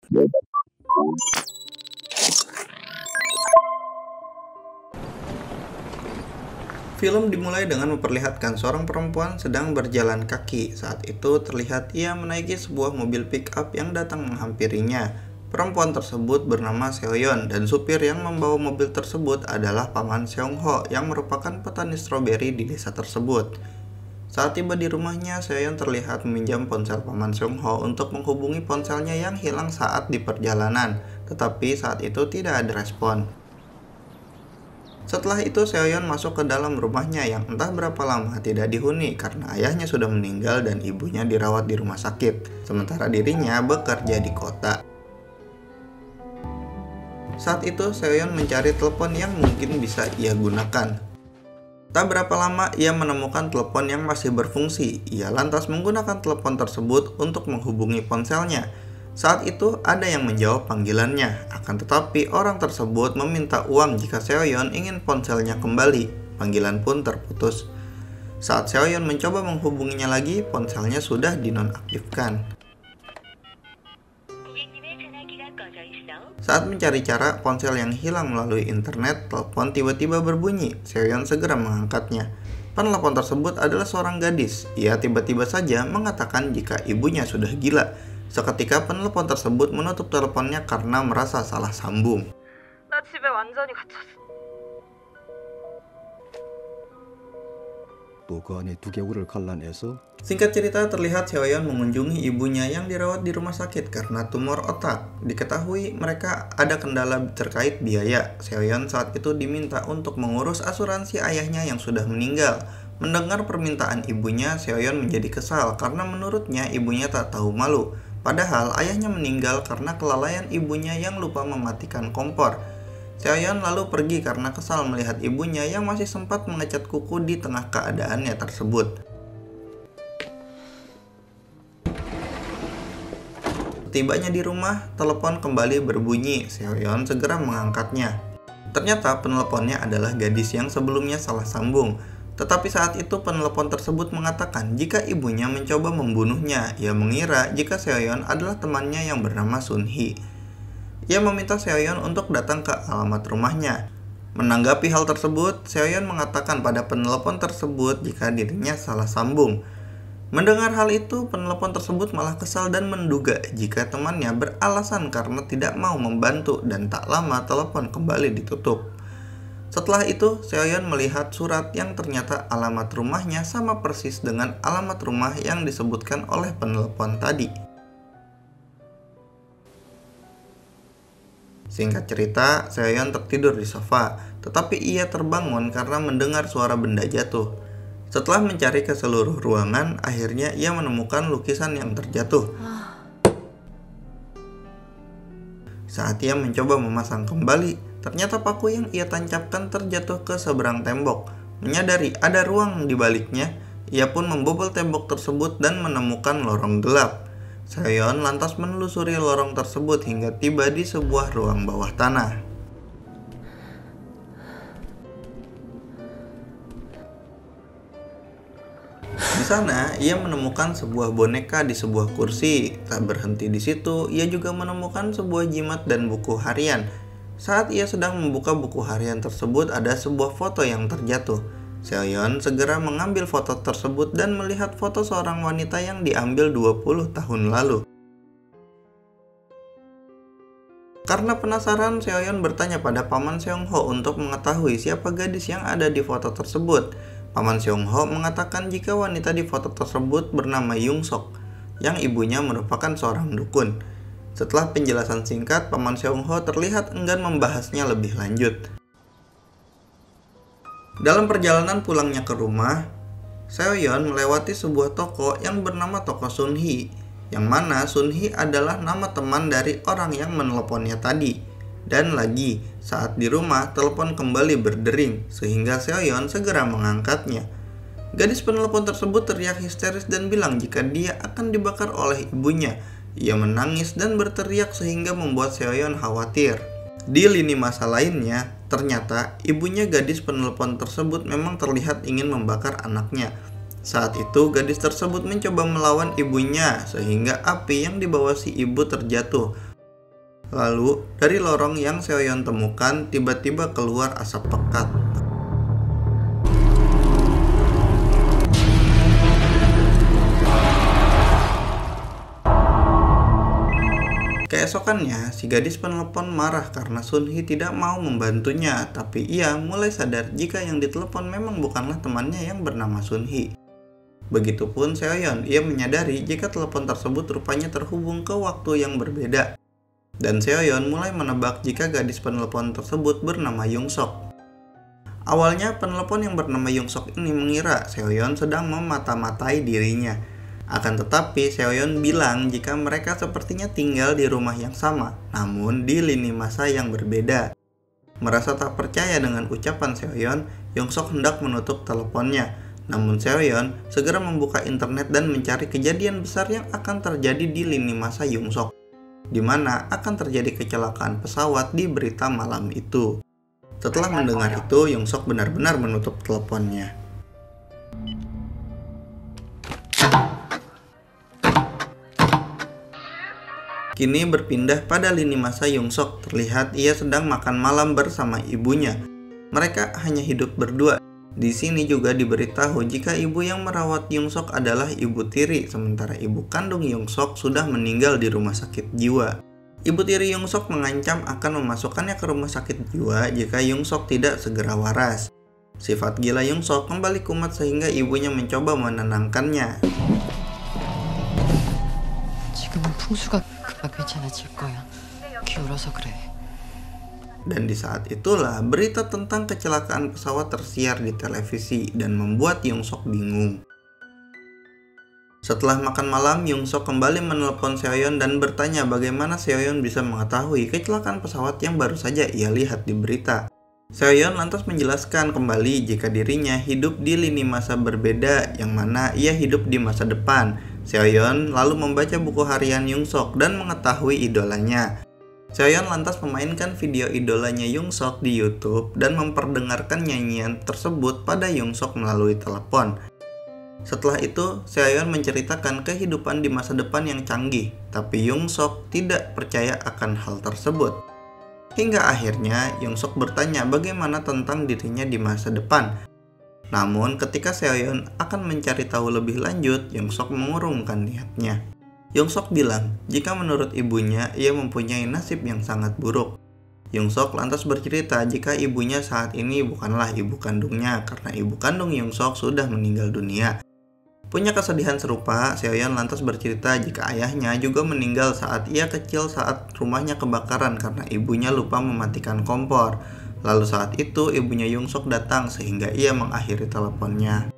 Film dimulai dengan memperlihatkan seorang perempuan sedang berjalan kaki. Saat itu terlihat ia menaiki sebuah mobil pick-up yang datang menghampirinya. Perempuan tersebut bernama Seoyeon dan supir yang membawa mobil tersebut adalah paman Seong-ho yang merupakan petani stroberi di desa tersebut. Saat tiba di rumahnya, Seoyeon terlihat meminjam ponsel paman Seong-ho untuk menghubungi ponselnya yang hilang saat di perjalanan, tetapi saat itu tidak ada respon. Setelah itu Seoyeon masuk ke dalam rumahnya yang entah berapa lama tidak dihuni karena ayahnya sudah meninggal dan ibunya dirawat di rumah sakit, sementara dirinya bekerja di kota. Saat itu Seoyeon mencari telepon yang mungkin bisa ia gunakan. Tak berapa lama ia menemukan telepon yang masih berfungsi. Ia lantas menggunakan telepon tersebut untuk menghubungi ponselnya. Saat itu ada yang menjawab panggilannya, akan tetapi orang tersebut meminta uang jika Seoyeon ingin ponselnya kembali. Panggilan pun terputus. Saat Seoyeon mencoba menghubunginya lagi, ponselnya sudah dinonaktifkan. Saat mencari cara ponsel yang hilang melalui internet, telepon tiba-tiba berbunyi. Seoyeon segera mengangkatnya. Penelpon tersebut adalah seorang gadis. Ia tiba-tiba saja mengatakan jika ibunya sudah gila. Seketika penelpon tersebut menutup teleponnya karena merasa salah sambung. 나 집에 완전히 갇혔어. 또 그 안에 두개골을 갈라내서 Singkat cerita, terlihat Seoyeon mengunjungi ibunya yang dirawat di rumah sakit karena tumor otak. Diketahui mereka ada kendala terkait biaya. Seoyeon saat itu diminta untuk mengurus asuransi ayahnya yang sudah meninggal. Mendengar permintaan ibunya, Seoyeon menjadi kesal karena menurutnya ibunya tak tahu malu. Padahal ayahnya meninggal karena kelalaian ibunya yang lupa mematikan kompor. Seoyeon lalu pergi karena kesal melihat ibunya yang masih sempat mengecat kuku di tengah keadaannya tersebut. Tibanya di rumah, telepon kembali berbunyi. Seoyeon segera mengangkatnya. Ternyata penelponnya adalah gadis yang sebelumnya salah sambung. Tetapi saat itu penelpon tersebut mengatakan jika ibunya mencoba membunuhnya. Ia mengira jika Seoyeon adalah temannya yang bernama Sun-hee. Ia meminta Seoyeon untuk datang ke alamat rumahnya. Menanggapi hal tersebut, Seoyeon mengatakan pada penelpon tersebut jika dirinya salah sambung. Mendengar hal itu, penelpon tersebut malah kesal dan menduga jika temannya beralasan karena tidak mau membantu dan tak lama telepon kembali ditutup. Setelah itu, Seoyeon melihat surat yang ternyata alamat rumahnya sama persis dengan alamat rumah yang disebutkan oleh penelpon tadi. Singkat cerita, Seoyeon tertidur di sofa, tetapi ia terbangun karena mendengar suara benda jatuh. Setelah mencari ke seluruh ruangan, akhirnya ia menemukan lukisan yang terjatuh. Saat ia mencoba memasang kembali, ternyata paku yang ia tancapkan terjatuh ke seberang tembok. Menyadari ada ruang di baliknya, ia pun membobol tembok tersebut dan menemukan lorong gelap. Seoyeon lantas menelusuri lorong tersebut hingga tiba di sebuah ruang bawah tanah. Di sana, ia menemukan sebuah boneka di sebuah kursi. Tak berhenti di situ, ia juga menemukan sebuah jimat dan buku harian. Saat ia sedang membuka buku harian tersebut, ada sebuah foto yang terjatuh. Seoyeon segera mengambil foto tersebut dan melihat foto seorang wanita yang diambil 20 tahun lalu. Karena penasaran, Seoyeon bertanya pada paman Seong-ho untuk mengetahui siapa gadis yang ada di foto tersebut. Paman Seong-ho mengatakan jika wanita di foto tersebut bernama Young-sok, yang ibunya merupakan seorang dukun. Setelah penjelasan singkat, paman Seong-ho terlihat enggan membahasnya lebih lanjut. Dalam perjalanan pulangnya ke rumah, Seoyeon melewati sebuah toko yang bernama toko Sun-hee, yang mana Sun-hee adalah nama teman dari orang yang menelponnya tadi. Dan lagi, saat di rumah, telepon kembali berdering, sehingga Seoyeon segera mengangkatnya. Gadis penelpon tersebut teriak histeris dan bilang jika dia akan dibakar oleh ibunya. Ia menangis dan berteriak sehingga membuat Seoyeon khawatir. Di lini masa lainnya, ternyata ibunya gadis penelpon tersebut memang terlihat ingin membakar anaknya. Saat itu, gadis tersebut mencoba melawan ibunya, sehingga api yang dibawa si ibu terjatuh. Lalu, dari lorong yang Seoyeon temukan, tiba-tiba keluar asap pekat. Keesokannya, si gadis penelepon marah karena Sun-hee tidak mau membantunya, tapi ia mulai sadar jika yang ditelepon memang bukanlah temannya yang bernama Sun-hee. Begitupun Seoyeon, ia menyadari jika telepon tersebut rupanya terhubung ke waktu yang berbeda. Dan Seoyeon mulai menebak jika gadis penelepon tersebut bernama Young-sok. Awalnya, penelepon yang bernama Young-sok ini mengira Seoyeon sedang memata-matai dirinya. Akan tetapi, Seoyeon bilang jika mereka sepertinya tinggal di rumah yang sama, namun di lini masa yang berbeda. Merasa tak percaya dengan ucapan Seoyeon, Young-sok hendak menutup teleponnya. Namun Seoyeon segera membuka internet dan mencari kejadian besar yang akan terjadi di lini masa Young-sok, di mana akan terjadi kecelakaan pesawat di berita malam itu. Setelah mendengar itu, Young-sok benar-benar menutup teleponnya. Kini berpindah pada lini masa Young-sok, terlihat ia sedang makan malam bersama ibunya. Mereka hanya hidup berdua. Di sini juga diberitahu jika ibu yang merawat Young-sok adalah ibu tiri, sementara ibu kandung Young-sok sudah meninggal di rumah sakit jiwa. Ibu tiri Young-sok mengancam akan memasukkannya ke rumah sakit jiwa jika Young-sok tidak segera waras. Sifat gila Young-sok kembali kumat sehingga ibunya mencoba menenangkannya. 지금은 풍수가 괜찮아질 거야. 기울어서 그래. Dan di saat itulah berita tentang kecelakaan pesawat tersiar di televisi dan membuat Young-sok bingung. Setelah makan malam, Young-sok kembali menelpon Seoyeon dan bertanya bagaimana Seoyeon bisa mengetahui kecelakaan pesawat yang baru saja ia lihat di berita. Seoyeon lantas menjelaskan kembali jika dirinya hidup di lini masa berbeda yang mana ia hidup di masa depan. Seoyeon lalu membaca buku harian Young-sok dan mengetahui idolanya. Seoyeon lantas memainkan video idolanya Young-sok di YouTube dan memperdengarkan nyanyian tersebut pada Young-sok melalui telepon. Setelah itu, Seoyeon menceritakan kehidupan di masa depan yang canggih, tapi Young-sok tidak percaya akan hal tersebut. Hingga akhirnya Young-sok bertanya bagaimana tentang dirinya di masa depan. Namun ketika Seoyeon akan mencari tahu lebih lanjut, Young-sok mengurungkan niatnya. Young-sok bilang jika menurut ibunya ia mempunyai nasib yang sangat buruk. Young-sok lantas bercerita jika ibunya saat ini bukanlah ibu kandungnya karena ibu kandung Young-sok sudah meninggal dunia. Punya kesedihan serupa, Seoyeon lantas bercerita jika ayahnya juga meninggal saat ia kecil saat rumahnya kebakaran karena ibunya lupa mematikan kompor. Lalu saat itu ibunya Young-sok datang sehingga ia mengakhiri teleponnya.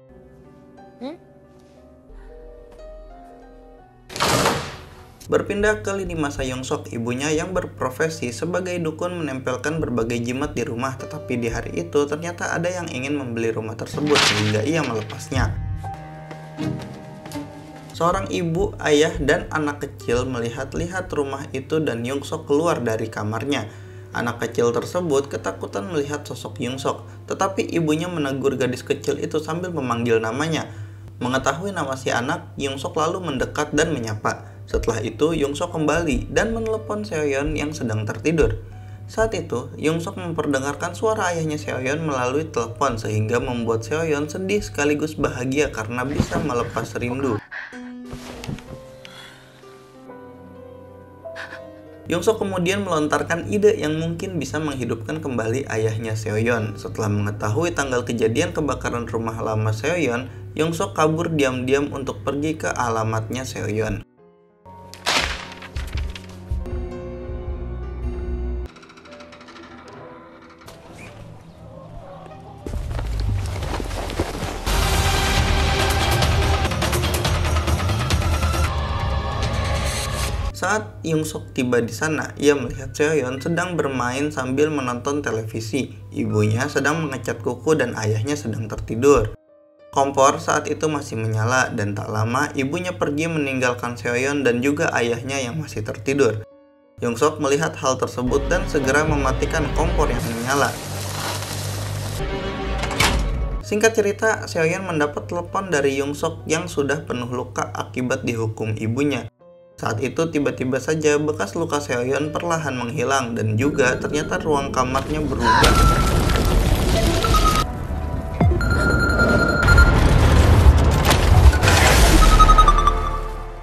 Berpindah ke lini masa Young-sok, ibunya yang berprofesi sebagai dukun menempelkan berbagai jimat di rumah, tetapi di hari itu ternyata ada yang ingin membeli rumah tersebut sehingga ia melepasnya. Seorang ibu, ayah, dan anak kecil melihat-lihat rumah itu dan Young-sok keluar dari kamarnya. Anak kecil tersebut ketakutan melihat sosok Young-sok, tetapi ibunya menegur gadis kecil itu sambil memanggil namanya. Mengetahui nama si anak, Young-sok lalu mendekat dan menyapa. Setelah itu, Young-sok kembali dan menelepon Seoyeon yang sedang tertidur. Saat itu, Young-sok memperdengarkan suara ayahnya Seoyeon melalui telepon sehingga membuat Seoyeon sedih sekaligus bahagia karena bisa melepas rindu. Young-sok kemudian melontarkan ide yang mungkin bisa menghidupkan kembali ayahnya Seoyeon. Setelah mengetahui tanggal kejadian kebakaran rumah lama Seoyeon, Young-sok kabur diam-diam untuk pergi ke alamatnya Seoyeon. Saat Young-sok tiba di sana, ia melihat Seoyeon sedang bermain sambil menonton televisi. Ibunya sedang mengecat kuku dan ayahnya sedang tertidur. Kompor saat itu masih menyala dan tak lama ibunya pergi meninggalkan Seoyeon dan juga ayahnya yang masih tertidur. Young-sok melihat hal tersebut dan segera mematikan kompor yang menyala. Singkat cerita, Seoyeon mendapat telepon dari Young-sok yang sudah penuh luka akibat dihukum ibunya. Saat itu tiba-tiba saja bekas luka Seoyeon perlahan menghilang dan juga ternyata ruang kamarnya berubah.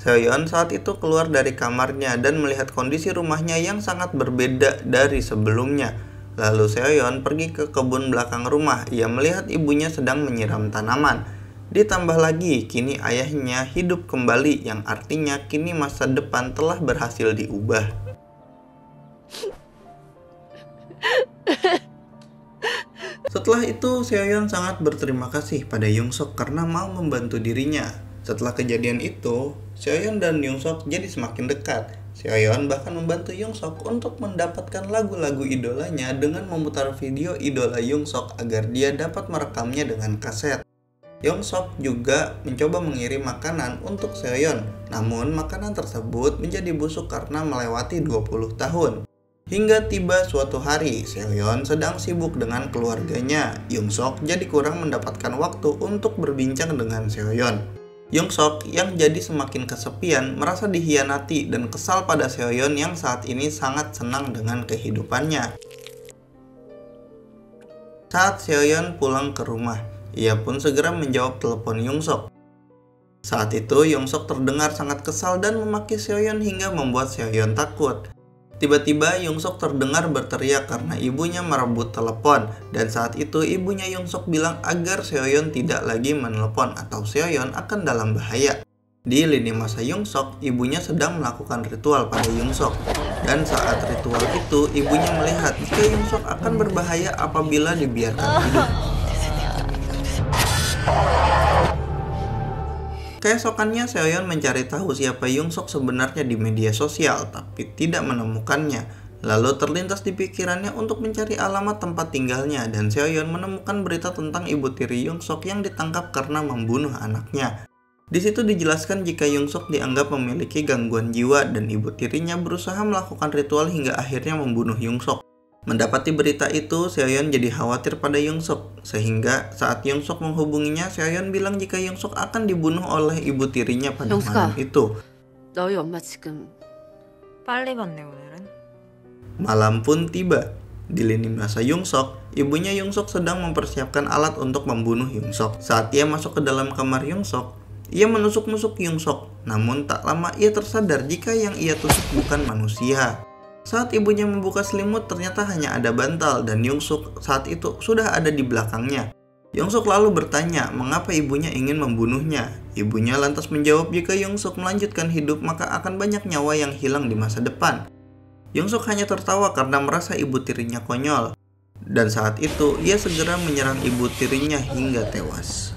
Seoyeon saat itu keluar dari kamarnya dan melihat kondisi rumahnya yang sangat berbeda dari sebelumnya. Lalu Seoyeon pergi ke kebun belakang rumah. Ia melihat ibunya sedang menyiram tanaman. Ditambah lagi, kini ayahnya hidup kembali, yang artinya kini masa depan telah berhasil diubah. Setelah itu, Seoyeon sangat berterima kasih pada Yongsok karena mau membantu dirinya. Setelah kejadian itu, Seoyeon dan Yongsok jadi semakin dekat. Seoyeon bahkan membantu Yongsok untuk mendapatkan lagu-lagu idolanya dengan memutar video idola Yongsok agar dia dapat merekamnya dengan kaset. Yongsok juga mencoba mengirim makanan untuk Seoyeon, namun makanan tersebut menjadi busuk karena melewati 20 tahun. Hingga tiba suatu hari, Seoyeon sedang sibuk dengan keluarganya. Yongsok jadi kurang mendapatkan waktu untuk berbincang dengan Seoyeon. Yongsok yang jadi semakin kesepian, merasa dikhianati dan kesal pada Seoyeon yang saat ini sangat senang dengan kehidupannya. Saat Seoyeon pulang ke rumah, ia pun segera menjawab telepon Yongsok. Saat itu Yongsok terdengar sangat kesal dan memaki Seoyeon hingga membuat Seoyeon takut. Tiba-tiba Yongsok terdengar berteriak karena ibunya merebut telepon, dan saat itu ibunya Yongsok bilang agar Seoyeon tidak lagi menelepon atau Seoyeon akan dalam bahaya. Di lini masa Yongsok, ibunya sedang melakukan ritual pada Yongsok. Dan saat ritual itu, ibunya melihat jika Yongsok akan berbahaya apabila dibiarkan hidup. Keesokannya Seoyeon mencari tahu siapa Yongsok sebenarnya di media sosial, tapi tidak menemukannya. Lalu terlintas di pikirannya untuk mencari alamat tempat tinggalnya, dan Seoyeon menemukan berita tentang ibu tiri Yongsok yang ditangkap karena membunuh anaknya. Di situ dijelaskan jika Yongsok dianggap memiliki gangguan jiwa dan ibu tirinya berusaha melakukan ritual hingga akhirnya membunuh Yongsok. Mendapati berita itu, Seoyeon jadi khawatir pada Yongsok, sehingga saat Yongsok menghubunginya, Seoyeon bilang jika Yongsok akan dibunuh oleh ibu tirinya pada malam itu. 너희 엄마 지금 빨리 봤네 오늘은. Malam pun tiba. Di lini masa Yongsok, ibunya Yongsok sedang mempersiapkan alat untuk membunuh Yongsok. Saat ia masuk ke dalam kamar Yongsok, ia menusuk-nusuk Yongsok. Namun tak lama ia tersadar jika yang ia tusuk bukan manusia. Saat ibunya membuka selimut, ternyata hanya ada bantal dan Yongsok saat itu sudah ada di belakangnya. Yongsok lalu bertanya mengapa ibunya ingin membunuhnya. Ibunya lantas menjawab jika Yongsok melanjutkan hidup maka akan banyak nyawa yang hilang di masa depan. Yongsok hanya tertawa karena merasa ibu tirinya konyol. Dan saat itu ia segera menyerang ibu tirinya hingga tewas.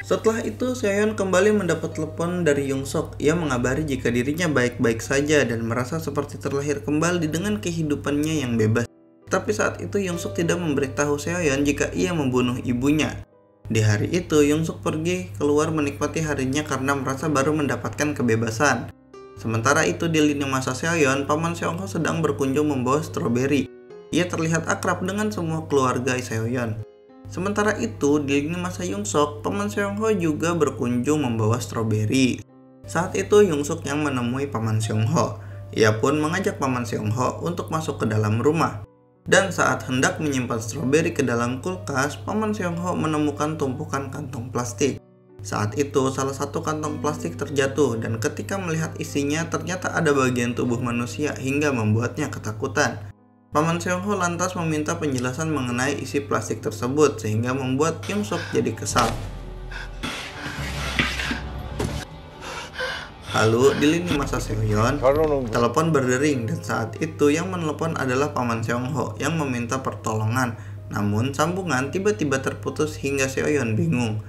Setelah itu, Seoyeon kembali mendapat telepon dari Yongsok. Ia mengabari jika dirinya baik-baik saja dan merasa seperti terlahir kembali dengan kehidupannya yang bebas. Tapi saat itu Yongsok tidak memberitahu Seoyeon jika ia membunuh ibunya. Di hari itu, Yongsok pergi keluar menikmati harinya karena merasa baru mendapatkan kebebasan. Sementara itu di lini masa Seoyeon, paman Seongho sedang berkunjung membawa stroberi. Ia terlihat akrab dengan semua keluarga Seoyeon. Sementara itu, di lini masa Yongsok, paman Seongho juga berkunjung membawa stroberi. Saat itu, Yongsok yang menemui paman Seongho. Ia pun mengajak paman Seongho untuk masuk ke dalam rumah. Dan saat hendak menyimpan stroberi ke dalam kulkas, paman Seongho menemukan tumpukan kantong plastik. Saat itu, salah satu kantong plastik terjatuh dan ketika melihat isinya, ternyata ada bagian tubuh manusia hingga membuatnya ketakutan. Paman Seongho lantas meminta penjelasan mengenai isi plastik tersebut sehingga membuat Yongsok jadi kesal. Lalu di lini masa Seoyeon, telepon berdering dan saat itu yang menelepon adalah paman Seongho yang meminta pertolongan. Namun sambungan tiba-tiba terputus hingga Seoyeon bingung.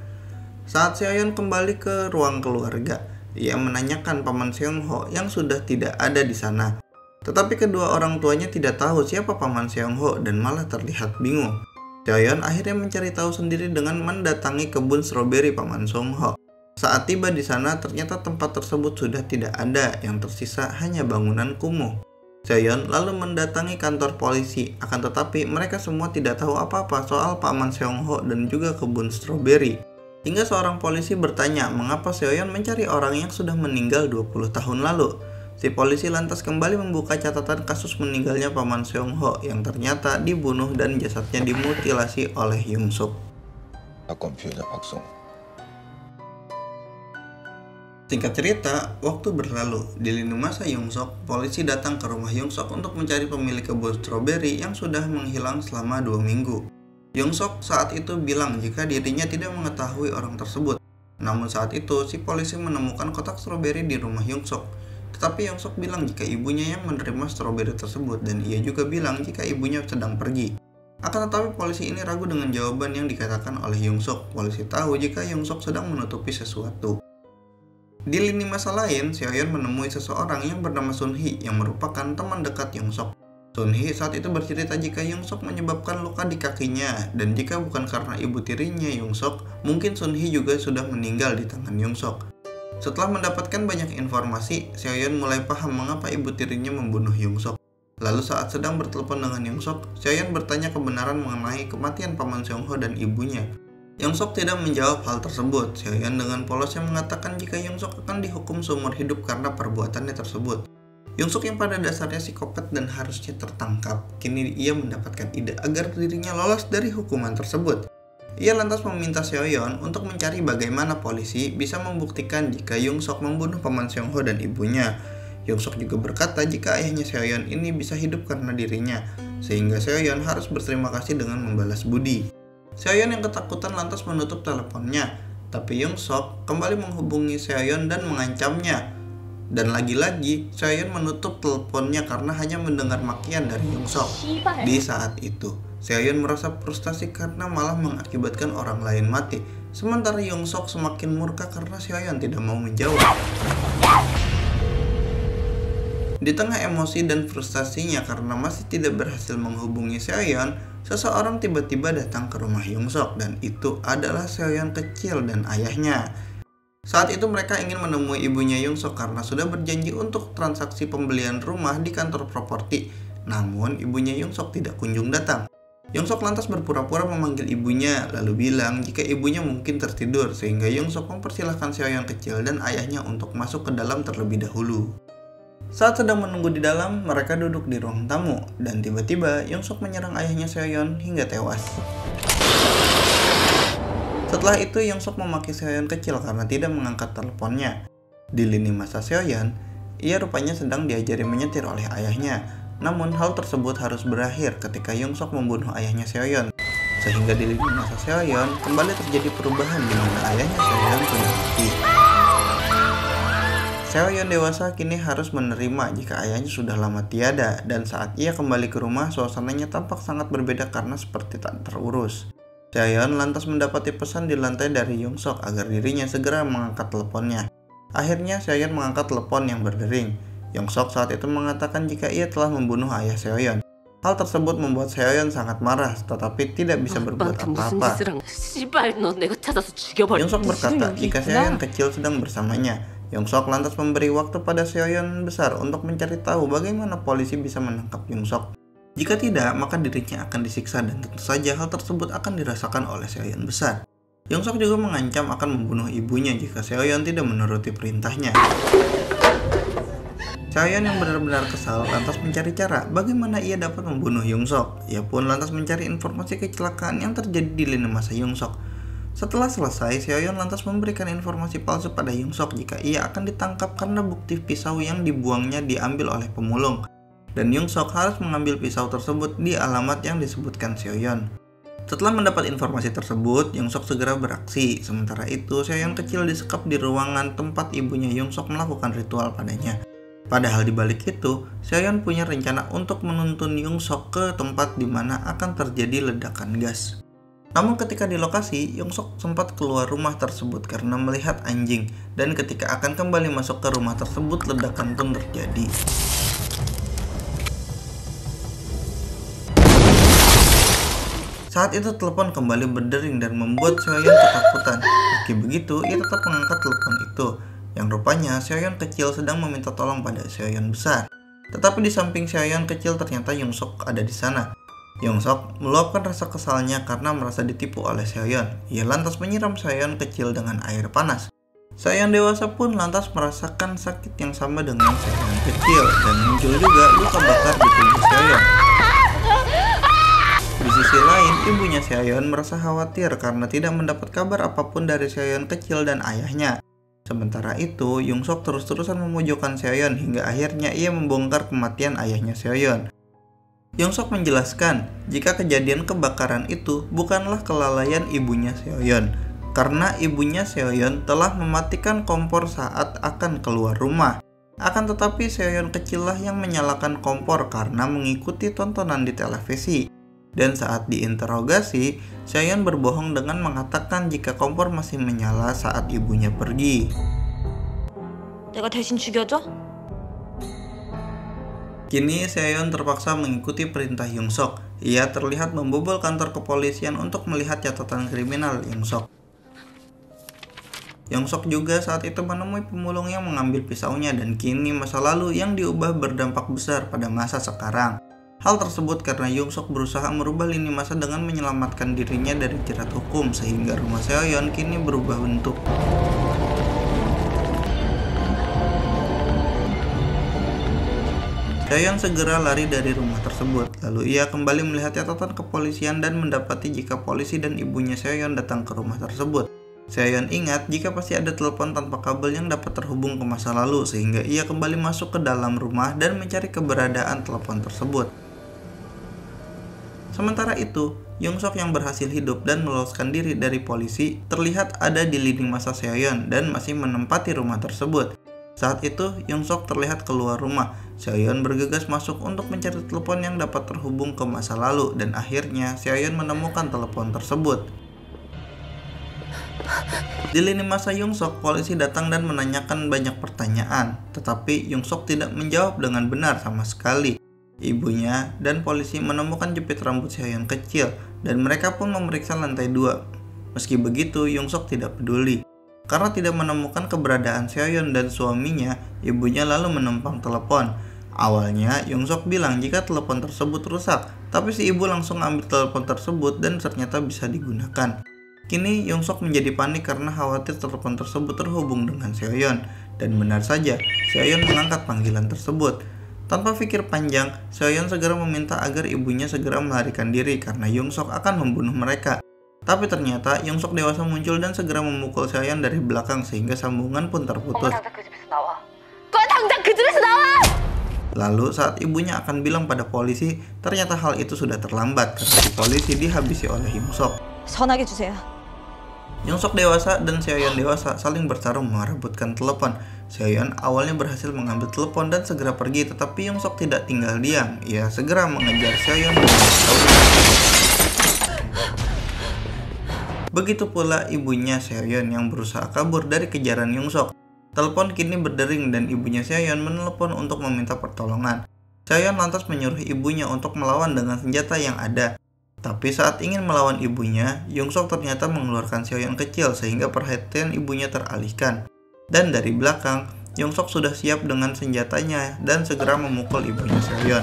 Saat Seoyeon kembali ke ruang keluarga, ia menanyakan paman Seongho yang sudah tidak ada di sana. Tetapi kedua orang tuanya tidak tahu siapa paman Seongho dan malah terlihat bingung. Seoyeon akhirnya mencari tahu sendiri dengan mendatangi kebun stroberi paman Seongho. Saat tiba di sana, ternyata tempat tersebut sudah tidak ada, yang tersisa hanya bangunan kumuh. Seoyeon lalu mendatangi kantor polisi, akan tetapi mereka semua tidak tahu apa-apa soal paman Seong-ho dan juga kebun stroberi. Hingga seorang polisi bertanya mengapa Seoyeon mencari orang yang sudah meninggal 20 tahun lalu. Si polisi lantas kembali membuka catatan kasus meninggalnya paman Seong-ho yang ternyata dibunuh dan jasadnya dimutilasi oleh Young-suk. 사건 피해자 박성. Singkat cerita, waktu berlalu. Di lini masa Young-suk, polisi datang ke rumah Young-suk untuk mencari pemilik kebun stroberi yang sudah menghilang selama 2 minggu. Young-suk saat itu bilang jika dirinya tidak mengetahui orang tersebut. Namun saat itu, si polisi menemukan kotak stroberi di rumah Young-suk. Tetapi Young-suk bilang jika ibunya yang menerima stroberi tersebut dan ia juga bilang jika ibunya sedang pergi. Akan tetapi polisi ini ragu dengan jawaban yang dikatakan oleh Young-suk. Polisi tahu jika Young-suk sedang menutupi sesuatu. Di lini masa lain, Seoyeon menemui seseorang yang bernama Sun-hee yang merupakan teman dekat Young-suk. Sun-hee saat itu bercerita jika Young-suk menyebabkan luka di kakinya dan jika bukan karena ibu tirinya Young-suk, mungkin Sun-hee juga sudah meninggal di tangan Young-suk. Setelah mendapatkan banyak informasi, Seoyeon mulai paham mengapa ibu tirinya membunuh Young-suk. Lalu saat sedang bertelepon dengan Young-suk, Seoyeon bertanya kebenaran mengenai kematian paman Seong-ho dan ibunya. Young-suk tidak menjawab hal tersebut. Seoyeon dengan polosnya mengatakan jika Young-suk akan dihukum seumur hidup karena perbuatannya tersebut. Young-suk yang pada dasarnya psikopat dan harusnya tertangkap, kini ia mendapatkan ide agar dirinya lolos dari hukuman tersebut. Ia lantas meminta Seoyeon untuk mencari bagaimana polisi bisa membuktikan jika Young-suk membunuh paman Seong-ho dan ibunya. Young-suk juga berkata jika ayahnya Seoyeon ini bisa hidup karena dirinya, sehingga Seoyeon harus berterima kasih dengan membalas budi. Seoyeon yang ketakutan lantas menutup teleponnya, tapi Young-suk kembali menghubungi Seoyeon dan mengancamnya. Dan lagi-lagi, Seoyeon menutup teleponnya karena hanya mendengar makian dari Young-suk. Di saat itu, Seoyeon merasa frustasi karena malah mengakibatkan orang lain mati. Sementara Young-suk semakin murka karena Seoyeon tidak mau menjawab. Di tengah emosi dan frustasinya karena masih tidak berhasil menghubungi Seoyeon, seseorang tiba-tiba datang ke rumah Young-suk dan itu adalah Seoyeon kecil dan ayahnya. Saat itu mereka ingin menemui ibunya Young-suk karena sudah berjanji untuk transaksi pembelian rumah di kantor properti. Namun ibunya Young-suk tidak kunjung datang. Young-suk lantas berpura-pura memanggil ibunya, lalu bilang jika ibunya mungkin tertidur, sehingga Young-suk mempersilahkan Seoyeon kecil dan ayahnya untuk masuk ke dalam terlebih dahulu. Saat sedang menunggu di dalam, mereka duduk di ruang tamu, dan tiba-tiba Young-suk menyerang ayahnya Seoyeon hingga tewas. Setelah itu, Young-suk memaki Seoyeon kecil karena tidak mengangkat teleponnya. Di lini masa Seoyeon, ia rupanya sedang diajari menyetir oleh ayahnya. Namun hal tersebut harus berakhir ketika Young-suk membunuh ayahnya Seoyeon. Sehingga di lini masa Seoyeon kembali terjadi perubahan di mana ayahnya Seoyeon sudah mati. Seoyeon dewasa kini harus menerima jika ayahnya sudah lama tiada dan saat ia kembali ke rumah suasananya tampak sangat berbeda karena seperti tak terurus. Seoyeon lantas mendapati pesan di lantai dari Young-suk agar dirinya segera mengangkat teleponnya. Akhirnya Seoyeon mengangkat telepon yang berdering. Young-suk saat itu mengatakan jika ia telah membunuh ayah Seoyeon. Hal tersebut membuat Seoyeon sangat marah, tetapi tidak bisa berbuat apa-apa. Young-suk berkata jika Seoyeon kecil sedang bersamanya. Young-suk lantas memberi waktu pada Seoyeon besar untuk mencari tahu bagaimana polisi bisa menangkap Young-suk. Jika tidak, maka dirinya akan disiksa dan tentu saja hal tersebut akan dirasakan oleh Seoyeon besar. Young-suk juga mengancam akan membunuh ibunya jika Seoyeon tidak menuruti perintahnya. Seoyeon yang benar-benar kesal lantas mencari cara bagaimana ia dapat membunuh Young-suk. Ia pun lantas mencari informasi kecelakaan yang terjadi di lini masa Young-suk. Setelah selesai, Seoyeon lantas memberikan informasi palsu pada Young-suk jika ia akan ditangkap karena bukti pisau yang dibuangnya diambil oleh pemulung. Dan Young-suk harus mengambil pisau tersebut di alamat yang disebutkan Seoyeon. Setelah mendapat informasi tersebut, Young-suk segera beraksi. Sementara itu, Seoyeon kecil disekap di ruangan tempat ibunya Young-suk melakukan ritual padanya. Padahal di balik itu, Seoyeon punya rencana untuk menuntun Young-suk ke tempat di mana akan terjadi ledakan gas. Namun ketika di lokasi, Young-suk sempat keluar rumah tersebut karena melihat anjing, dan ketika akan kembali masuk ke rumah tersebut, ledakan pun terjadi. Saat itu telepon kembali berdering dan membuat Seoyeon ketakutan. Meski begitu, ia tetap mengangkat telepon itu. Yang rupanya Seoyeon kecil sedang meminta tolong pada Seoyeon besar. Tetapi di samping Seoyeon kecil ternyata Yongsok ada di sana. Yongsok meluapkan rasa kesalnya karena merasa ditipu oleh Seoyeon. Ia lantas menyiram Seoyeon kecil dengan air panas. Seoyeon dewasa pun lantas merasakan sakit yang sama dengan Seoyeon kecil dan muncul juga luka bakar di tubuh Seoyeon. Di sisi lain, ibunya Seoyeon merasa khawatir karena tidak mendapat kabar apapun dari Seoyeon kecil dan ayahnya. Sementara itu, Yongsok terus-terusan memojokkan Seoyeon hingga akhirnya ia membongkar kematian ayahnya Seoyeon. Yongsok menjelaskan jika kejadian kebakaran itu bukanlah kelalaian ibunya Seoyeon, karena ibunya Seoyeon telah mematikan kompor saat akan keluar rumah. Akan tetapi Seoyeon kecillah yang menyalakan kompor karena mengikuti tontonan di televisi. Dan saat diinterogasi, Seoyeon berbohong dengan mengatakan jika kompor masih menyala saat ibunya pergi. 내가 대신 죽여줘? Kini Seoyeon terpaksa mengikuti perintah Yongsok. Ia terlihat membobol kantor kepolisian untuk melihat catatan kriminal Yongsok. Yongsok juga saat itu menemui pemulung yang mengambil pisaunya dan kini masa lalu yang diubah berdampak besar pada masa sekarang. Hal tersebut karena Yongsok berusaha merubah lini masa dengan menyelamatkan dirinya dari jerat hukum sehingga rumah Seoyeon kini berubah bentuk. Seoyeon segera lari dari rumah tersebut, lalu ia kembali melihat catatan kepolisian dan mendapati jika polisi dan ibunya Seoyeon datang ke rumah tersebut. Seoyeon ingat jika pasti ada telepon tanpa kabel yang dapat terhubung ke masa lalu sehingga ia kembali masuk ke dalam rumah dan mencari keberadaan telepon tersebut. Sementara itu, Yongsok yang berhasil hidup dan meloloskan diri dari polisi terlihat ada di lini masa Seoyeon dan masih menempati rumah tersebut. Saat itu, Yongsok terlihat keluar rumah. Seoyeon bergegas masuk untuk mencari telepon yang dapat terhubung ke masa lalu dan akhirnya Seoyeon menemukan telepon tersebut. Di lini masa Yongsok, polisi datang dan menanyakan banyak pertanyaan, tetapi Yongsok tidak menjawab dengan benar sama sekali. Ibunya dan polisi menemukan jepit rambut Seoyeon kecil dan mereka pun memeriksa lantai 2. Meski begitu, Yongsok tidak peduli. Karena tidak menemukan keberadaan Seoyeon dan suaminya, ibunya lalu menumpang telepon. Awalnya, Yongsok bilang jika telepon tersebut rusak, tapi si ibu langsung ambil telepon tersebut dan ternyata bisa digunakan. Kini, Yongsok menjadi panik karena khawatir telepon tersebut terhubung dengan Seoyeon. Dan benar saja, Seoyeon mengangkat panggilan tersebut. Tanpa pikir panjang, Seoyeon segera meminta agar ibunya segera melarikan diri karena Yongsok akan membunuh mereka. Tapi ternyata Yongsok dewasa muncul dan segera memukul Seoyeon dari belakang sehingga sambungan pun terputus. Lalu saat ibunya akan bilang pada polisi, ternyata hal itu sudah terlambat karena si polisi dihabisi oleh Yongsok. 전화기 주세요. Yongsok dewasa dan Seoyeon dewasa saling bertarung merebutkan telepon. Seoyeon awalnya berhasil mengambil telepon dan segera pergi, tetapi Yongsok tidak tinggal diam. Ia segera mengejar Seoyeon dengan pisau. Begitu pula ibunya Seoyeon yang berusaha kabur dari kejaran Yongsok. Telepon kini berdering dan ibunya Seoyeon menelepon untuk meminta pertolongan. Seoyeon lantas menyuruh ibunya untuk melawan dengan senjata yang ada. Tapi saat ingin melawan ibunya, Yongsok ternyata mengeluarkan Seoyeon kecil sehingga perhatian ibunya teralihkan. Dan dari belakang, Yongsok sudah siap dengan senjatanya dan segera memukul ibunya Seoyeon.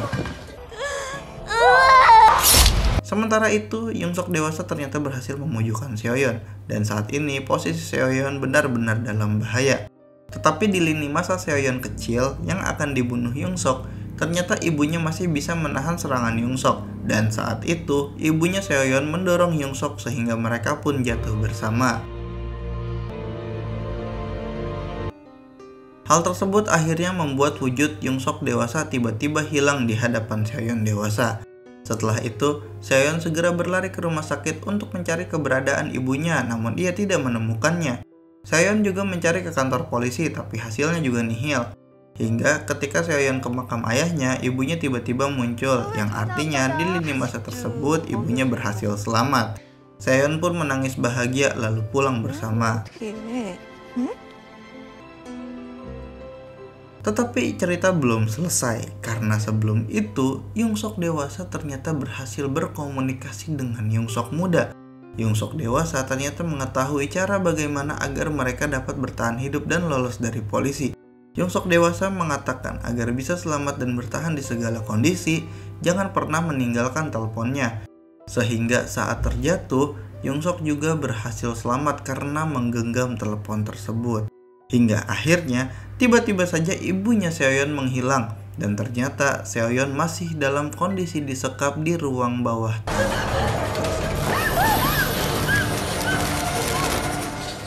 Sementara itu, Yongsok dewasa ternyata berhasil memojokkan Seoyeon. Dan saat ini, posisi Seoyeon benar-benar dalam bahaya. Tetapi di lini masa Seoyeon kecil yang akan dibunuh Yongsok, ternyata ibunya masih bisa menahan serangan Yongsok. Dan saat itu, ibunya Seoyeon mendorong Yongsok sehingga mereka pun jatuh bersama. Hal tersebut akhirnya membuat wujud Yongsok dewasa tiba-tiba hilang di hadapan Seoyeon dewasa. Setelah itu, Seoyeon segera berlari ke rumah sakit untuk mencari keberadaan ibunya, namun ia tidak menemukannya. Seoyeon juga mencari ke kantor polisi, tapi hasilnya juga nihil. Hingga ketika Seoyeon ke makam ayahnya, ibunya tiba-tiba muncul, yang artinya di lini masa tersebut ibunya berhasil selamat. Seoyeon pun menangis bahagia lalu pulang bersama. Tetapi cerita belum selesai, karena sebelum itu Yongsok dewasa ternyata berhasil berkomunikasi dengan Yongsok muda. Yongsok dewasa ternyata mengetahui cara bagaimana agar mereka dapat bertahan hidup dan lolos dari polisi. Yongsok dewasa mengatakan agar bisa selamat dan bertahan di segala kondisi, jangan pernah meninggalkan teleponnya. Sehingga saat terjatuh, Yongsok juga berhasil selamat karena menggenggam telepon tersebut. Hingga akhirnya, tiba-tiba saja ibunya Seoyeon menghilang, dan ternyata Seoyeon masih dalam kondisi disekap di ruang bawah.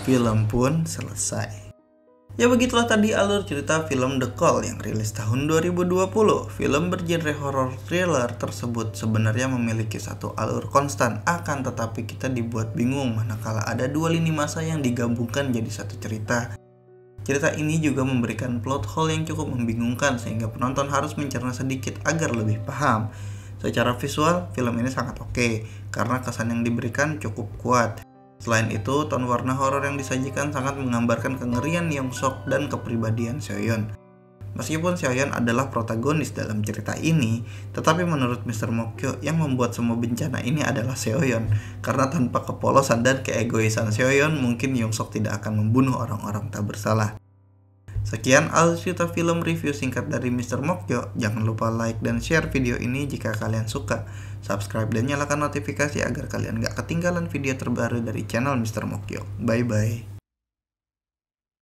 Film pun selesai. Ya begitulah tadi alur cerita film The Call yang rilis tahun 2020. Film bergenre horror thriller tersebut sebenarnya memiliki satu alur konstan, akan tetapi kita dibuat bingung manakala ada dua lini masa yang digabungkan jadi satu cerita. Cerita ini juga memberikan plot hole yang cukup membingungkan sehingga penonton harus mencerna sedikit agar lebih paham. Secara visual, film ini sangat oke karena kesan yang diberikan cukup kuat. Selain itu, tone warna horor yang disajikan sangat menggambarkan kengerian Yongsok dan kepribadian Seoyeon. Meskipun Seoyeon adalah protagonis dalam cerita ini, tetapi menurut Mr. Mokyo yang membuat semua bencana ini adalah Seoyeon. Karena tanpa kepolosan dan keegoisan Seoyeon, mungkin Yongsok tidak akan membunuh orang-orang tak bersalah. Sekian alur cerita film review singkat dari Mr. Mokyo. Jangan lupa like dan share video ini jika kalian suka. Subscribe dan nyalakan notifikasi agar kalian gak ketinggalan video terbaru dari channel Mr. Mokyo. Bye bye.